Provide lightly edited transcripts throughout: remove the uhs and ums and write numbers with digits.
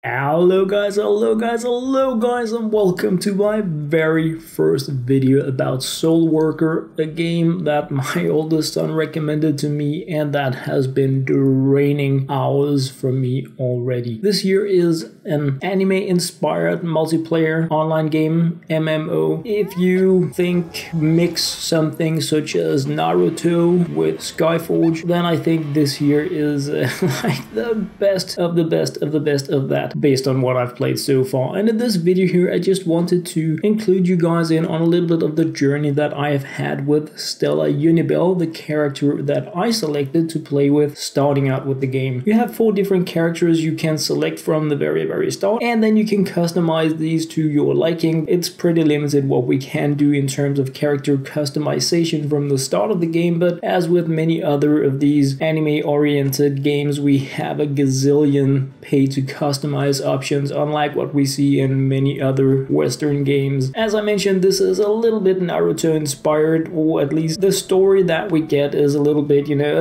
Hello guys, and welcome to my very first video about Soulworker, a game that my oldest son recommended to me and that has been draining hours from me already. This here is an anime-inspired multiplayer online game, MMO. If you think mix something such as Naruto with Skyforge, then I think this here is like the best of the best of the best of that, based on what I've played so far. And in this video here, I just wanted to include you guys in on a little bit of the journey that I have had with Stella Unibel, the character that I selected to play with starting out with the game. You have 4 different characters you can select from the very start, and then you can customize these to your liking. It's pretty limited what we can do in terms of character customization from the start of the game, but as with many other of these anime-oriented games, we have a gazillion pay to customize options, unlike what we see in many other Western games. As I mentioned, this is a little bit Naruto inspired, or at least the story that we get is a little bit, you know,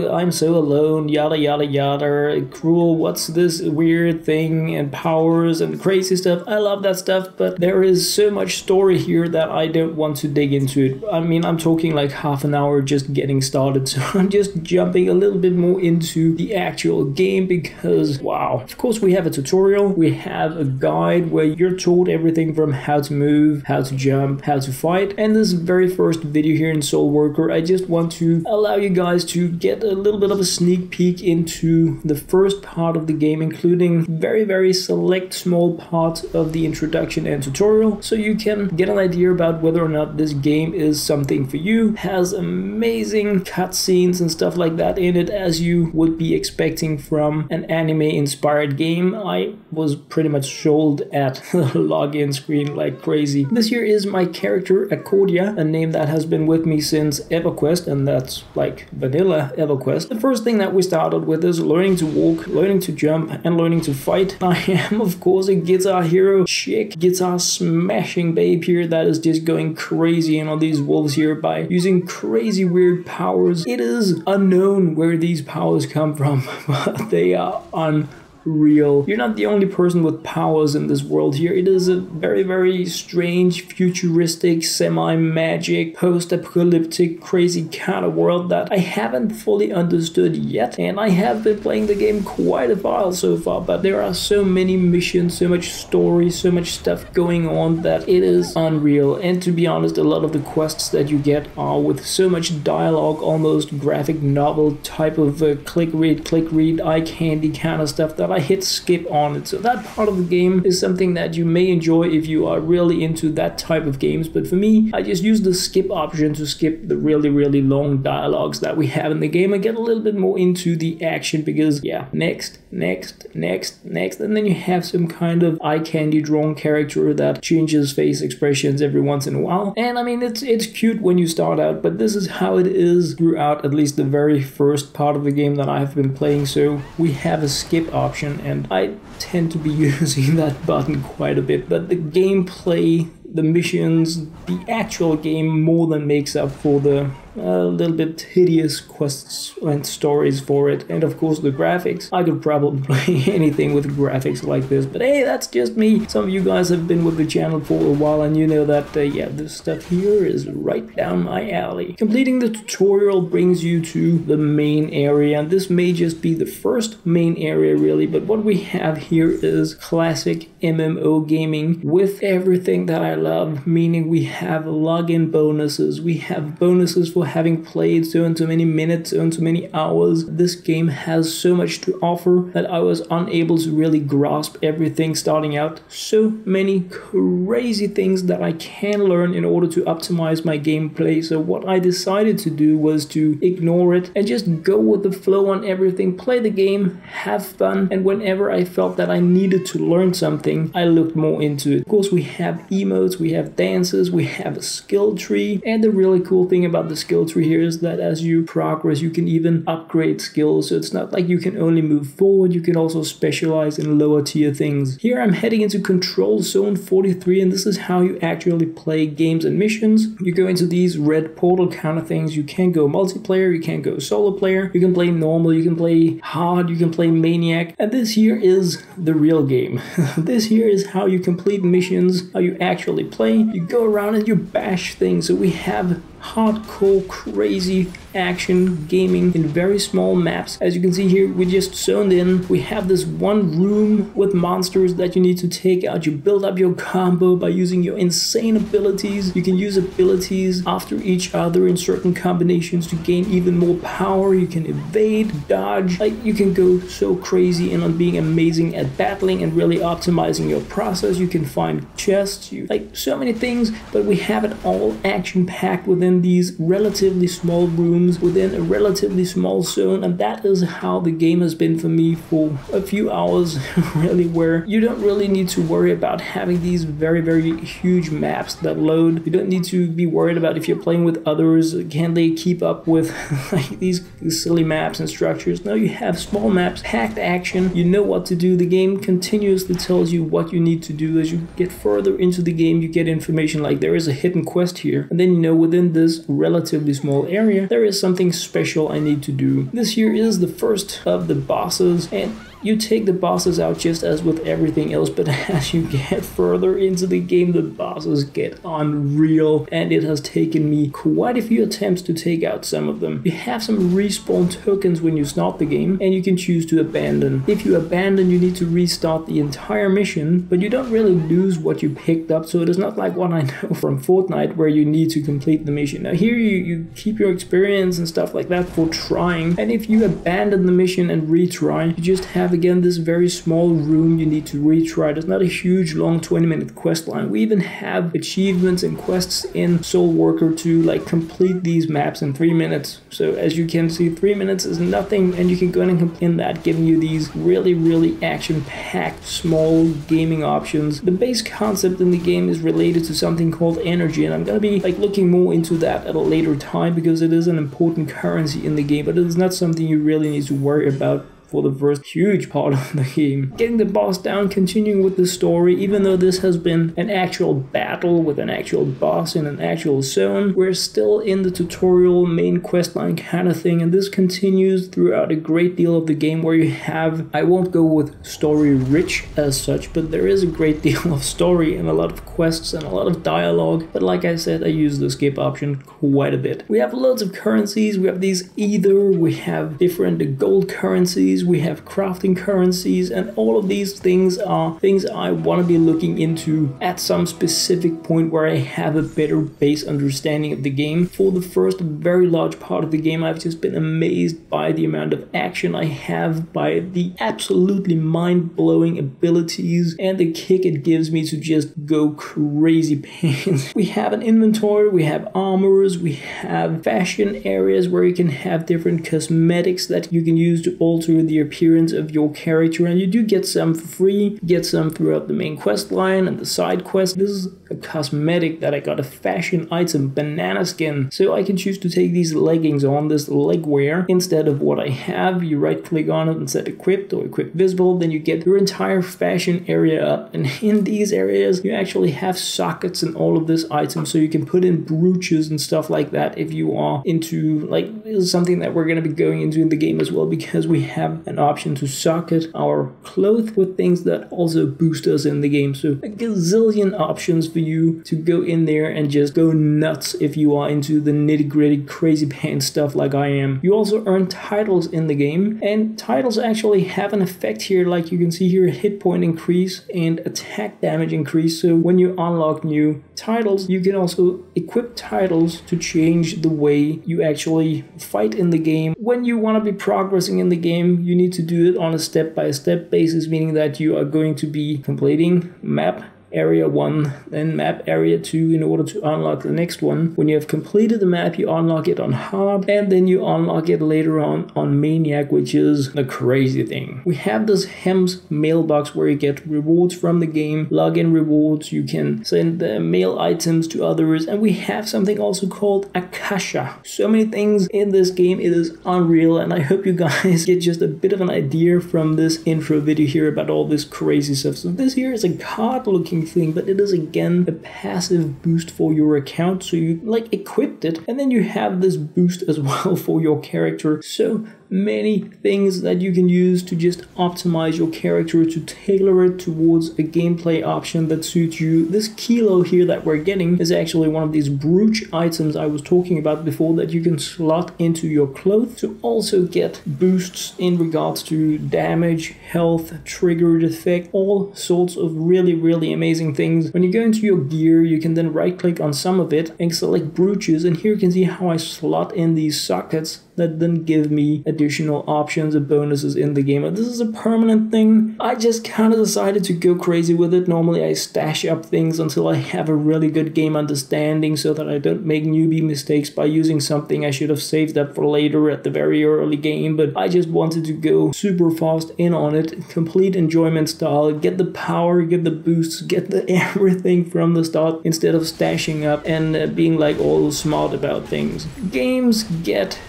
oh, I'm so alone, yada yada yada, cruel, what's this weird thing, and powers and crazy stuff. I love that stuff, but there is so much story here that I don't want to dig into it. I mean, I'm talking like half an hour just getting started, so I'm just jumping a little bit more into the actual game because, wow. Of course, we have a tutorial, we have a guide where you're told everything from how to move, how to jump, how to fight. And this very first video here in Soulworker, I just want to allow you guys to get a little bit of a sneak peek into the first part of the game, including very select small parts of the introduction and tutorial, so you can get an idea about whether or not this game is something for you. It has amazing cutscenes and stuff like that in it, as you would be expecting from an anime inspired game. I was pretty much sold at the login screen like crazy. This here is my character Accordia, a name that has been with me since EverQuest, and that's like vanilla EverQuest. The first thing that we started with is learning to walk, learning to jump, and learning to fight. I am of course a guitar hero chick, guitar smashing babe here that is just going crazy on all these wolves here by using crazy weird powers. It is unknown where these powers come from, but they are unreal. You're not the only person with powers in this world here. It is a very strange, futuristic, semi-magic, post-apocalyptic, crazy kind of world that I haven't fully understood yet, and I have been playing the game quite a while so far, but there are so many missions, so much story, so much stuff going on that it is unreal. And to be honest, a lot of the quests that you get are with so much dialogue, almost graphic novel type of click read, eye candy kind of stuff that I hit skip on it. So that part of the game is something that you may enjoy if you are really into that type of games, but for me, I just use the skip option to skip the really long dialogues that we have in the game and get a little bit more into the action, because yeah, next, and then you have some kind of eye candy drawn character that changes face expressions every once in a while. And I mean, it's cute when you start out, but this is how it is throughout at least the very first part of the game that I have been playing. So we have a skip option, and I tend to be using that button quite a bit, but the gameplay, the missions, the actual game more than makes up for the little bit hideous quests and stories for it. And of course the graphics, I could probably play anything with graphics like this, but hey, that's just me. Some of you guys have been with the channel for a while and you know that yeah, this stuff here is right down my alley. Completing the tutorial brings you to the main area, and this may just be the first main area really, but what we have here is classic MMO gaming with everything that I love, meaning we have login bonuses, we have bonuses for having played so and so many minutes, so and so many hours. This game has so much to offer that I was unable to really grasp everything starting out. So many crazy things that I can learn in order to optimize my gameplay. So what I decided to do was to ignore it and just go with the flow on everything, play the game, have fun, and whenever I felt that I needed to learn something, I looked more into it. Of course, we have emotes, emotes, we have dances, we have a skill tree. And the really cool thing about the skill tree here is that as you progress, you can even upgrade skills. So it's not like you can only move forward, you can also specialize in lower tier things. Here I'm heading into control zone 43, and this is how you actually play games and missions. You go into these red portal kind of things. You can go multiplayer, you can go solo player, you can play normal, you can play hard, you can play maniac. And this here is the real game. This here is how you complete missions, how you actually play. You go around and you bash things. So we have hardcore, crazy action gaming in very small maps. As you can see here, we just zoned in. We have this one room with monsters that you need to take out. You build up your combo by using your insane abilities. You can use abilities after each other in certain combinations to gain even more power. You can evade, dodge, like you can go so crazy and on being amazing at battling and really optimizing your process. You can find chests, like so many things, but we have it all action packed within these relatively small rooms within a relatively small zone. And that is how the game has been for me for a few hours really, where you don't really need to worry about having these very huge maps that load. You don't need to be worried about if you're playing with others, can they keep up with like these silly maps and structures. No, you have small maps, packed action, you know what to do. The game continuously tells you what you need to do. As you get further into the game, you get information like there is a hidden quest here, and then you know within this relatively small area there is something special I need to do. This here is the first of the bosses, and you take the bosses out just as with everything else, but as you get further into the game, the bosses get unreal, and it has taken me quite a few attempts to take out some of them. You have some respawn tokens when you start the game, and you can choose to abandon. If you abandon, you need to restart the entire mission, but you don't really lose what you picked up, so it is not like what I know from Fortnite where you need to complete the mission. Now here you keep your experience and stuff like that for trying, and if you abandon the mission and retry, you just have again this very small room you need to retry. There's not a huge long 20-minute quest line. We even have achievements and quests in Soulworker to like complete these maps in 3 minutes. So as you can see, 3 minutes is nothing, and you can go in and complete that, giving you these really action-packed small gaming options. The base concept in the game is related to something called energy, and I'm gonna be like looking more into that at a later time because it is an important currency in the game, but it is not something you really need to worry about for the first huge part of the game. Getting the boss down, continuing with the story, even though this has been an actual battle with an actual boss in an actual zone, we're still in the tutorial main questline kind of thing, and this continues throughout a great deal of the game where you have, I won't go with story rich as such, but there is a great deal of story and a lot of quests and a lot of dialogue, but like I said, I use the skip option quite a bit. We have loads of currencies. We have these ether, we have different gold currencies, we have crafting currencies, and all of these things are things I want to be looking into at some specific point where I have a better base understanding of the game. For the first very large part of the game, I've just been amazed by the amount of action I have, by the absolutely mind-blowing abilities and the kick it gives me to just go crazy pants. We have an inventory, we have armors, we have fashion areas where you can have different cosmetics that you can use to alter the appearance of your character, and you do get some for free, get some throughout the main quest line and the side quest. This is a cosmetic that I got, a fashion item, banana skin, so I can choose to take these leggings on, this leg wear, instead of what I have. You right click on it and set equipped or equip visible, then you get your entire fashion area up, and in these areas you actually have sockets and all of this item, so you can put in brooches and stuff like that if you are into, like, this is something that we're going to be going into in the game as well, because we have an option to socket our clothes with things that also boost us in the game. So a gazillion options for you to go in there and just go nuts if you are into the nitty-gritty crazy pants stuff like I am. You also earn titles in the game, and titles actually have an effect here. Like you can see here, hit point increase and attack damage increase. So when you unlock new titles, you can also equip titles to change the way you actually fight in the game. When you want to be progressing in the game, you need to do it on a step-by-step basis, meaning that you are going to be completing map area 1, then map area 2 in order to unlock the next one. When you have completed the map, you unlock it on hard, and then you unlock it later on maniac, which is the crazy thing. We have this Hems mailbox where you get rewards from the game, login rewards, you can send mail items to others, and we have something also called Akasha. So many things in this game, it is unreal, and I hope you guys get just a bit of an idea from this intro video here about all this crazy stuff. So this here is a card looking thing, but it is again a passive boost for your account, so you like equipped it, and then you have this boost as well for your character. So many things that you can use to just optimize your character, to tailor it towards a gameplay option that suits you. This kilo here that we're getting is actually one of these brooch items I was talking about before that you can slot into your clothes to also get boosts in regards to damage, health, triggered effect, all sorts of really amazing things. When you go into your gear, you can then right click on some of it and select brooches, and here you can see how I slot in these sockets that then give me additional options and bonuses in the game. And this is a permanent thing. I just kind of decided to go crazy with it. Normally I stash up things until I have a really good game understanding so that I don't make newbie mistakes by using something I should have saved up for later at the very early game. But I just wanted to go super fast in on it, complete enjoyment style, get the power, get the boosts, get the everything from the start instead of stashing up and being like all smart about things. Games get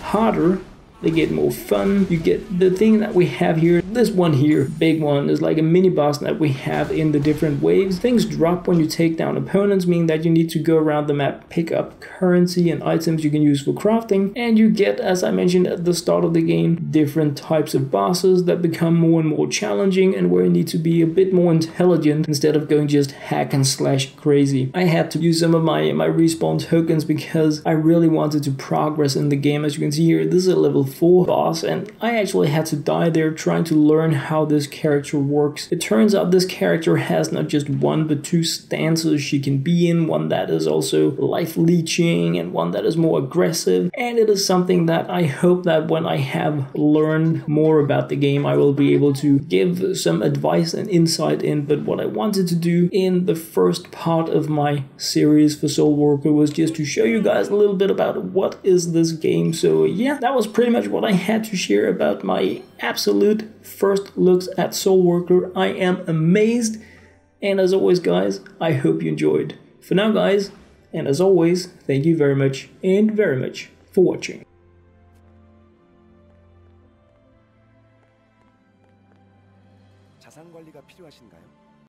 harder, they get more fun. You get the thing that we have here. This one here, big one, is like a mini boss that we have in the different waves. Things drop when you take down opponents, meaning that you need to go around the map, pick up currency and items you can use for crafting, and you get, as I mentioned at the start of the game, different types of bosses that become more and more challenging and where you need to be a bit more intelligent instead of going just hack and slash crazy. I had to use some of my respawn tokens because I really wanted to progress in the game. As you can see here, this is a level 4 boss, and I actually had to die there trying to learn how this character works. It turns out this character has not just one but two stances she can be in, one that is also life leeching and one that is more aggressive, and it is something that I hope that when I have learned more about the game I will be able to give some advice and insight in. But what I wanted to do in the first part of my series for Soulworker was just to show you guys a little bit about what is this game. So yeah, that was pretty much what I had to share about my absolute first looks at Soulworker. I am amazed, and as always guys, I hope you enjoyed. For now guys, and as always, thank you very much for watching. 자산 관리가 필요하신가요?